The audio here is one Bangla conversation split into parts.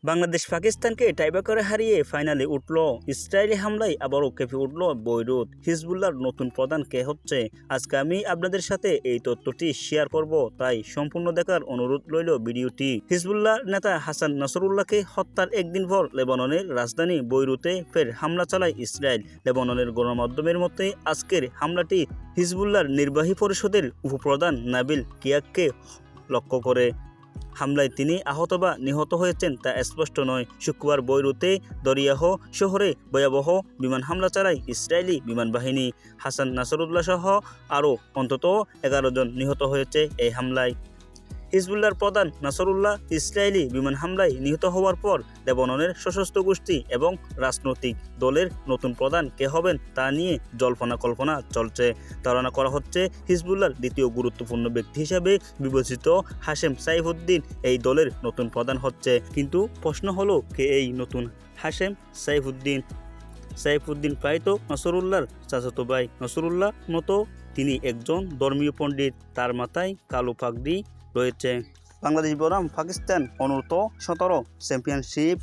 বাংলাদেশ পাকিস্তানকে টাইব্রেকারে হারিয়ে ফাইনালে উঠল। ইসরায়েলি হামলায় আবারও কেঁপে উঠল বৈরুত। হিজবুল্লাহর নতুন প্রধান কে হচ্ছে? আজকে আমি আপনাদের সাথে এই তথ্যটি শেয়ার করব, তাই সম্পূর্ণ দেখার অনুরোধ রইল ভিডিওটি। হিজবুল্লাহ নেতা হাসান নাসরুল্লাহকে হত্যার একদিন পর লেবাননের রাজধানী বৈরুতে ফের হামলা চালায় ইসরায়েল। লেবাননের গণমাধ্যমের মতে আজকের হামলাটি হিজবুল্লাহর নির্বাহী পরিষদের উপপ্রধান নাবিল কিয়াককে লক্ষ্য করে। হামলায় তিনি আহত বা নিহত হয়েছেন তা স্পষ্ট নয়। শুক্রবার বৈরুতে দরিয়াহ শহরে ভয়াবহ বিমান হামলা চালায় ইসরায়েলি বিমান বাহিনী। হাসান নাসরুল্লাহ সহ আরও অন্তত 11 জন নিহত হয়েছে এই হামলায়। হিজবুল্লাহর প্রধান নাসরুল্লাহ ইসরায়েলি বিমান হামলায় নিহত হওয়ার পর লেবাননের সশস্ত্র গোষ্ঠী এবং রাজনৈতিক দলের নতুন প্রধান কে হবেন তা নিয়ে জল্পনা কল্পনা চলছে। ধারণা করা হচ্ছে হিজবুল্লাহর দ্বিতীয় গুরুত্বপূর্ণ ব্যক্তি হিসাবে বিবেচিত হাশেম সাইফুদ্দিন এই দলের নতুন প্রধান হচ্ছে। কিন্তু প্রশ্ন হলো, কে এই নতুন হাশেম সাইফুদ্দিন? সাইফুদ্দিন প্রায় তো নাসরুল্লাহর চাচাতো ভাই। নাসরুল্লাহ মতো তিনি একজন ধর্মীয় পণ্ডিত, তার মাথায় কালো পাগড়ি রয়েছে। বাংলাদেশ বনাম পাকিস্তান অনূর্ধ্ব-17 চ্যাম্পিয়নশিপ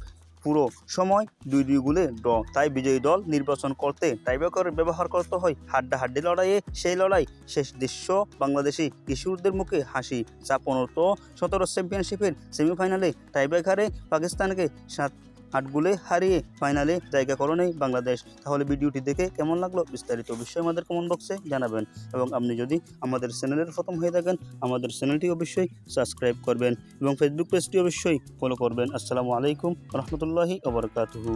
পুরো সময় 2-2 গোলে ড্র। তাই বিজয়ী দল নির্বাচন করতে টাইব্রেকার ব্যবহার করতে হয়। হাড্ডাহাড্ডি লড়াইয়ে সেই লড়াই শেষ দৃশ্য বাংলাদেশি কিশোরদের মুখে হাসি। চাপ অনূর্ধ্ব-17 চ্যাম্পিয়নশিপের সেমিফাইনালে টাইব্রেকারে পাকিস্তানকে 7-8 গোলে হারিয়ে ফাইনালে জায়গা করে নেয় বাংলাদেশ। তাহলে ভিডিওটি দেখে কেমন লাগলো বিস্তারিত অবশ্যই আমাদের কমেন্ট বক্সে জানাবেন, এবং আপনি যদি আমাদের চ্যানেলের প্রথম হয়ে থাকেন আমাদের চ্যানেলটি অবশ্যই সাবস্ক্রাইব করবেন এবং ফেসবুক পেজটি অবশ্যই ফলো করবেন। আসসালামু আলাইকুম রহমতুল্লাহি ওয়া বারাকাতুহু।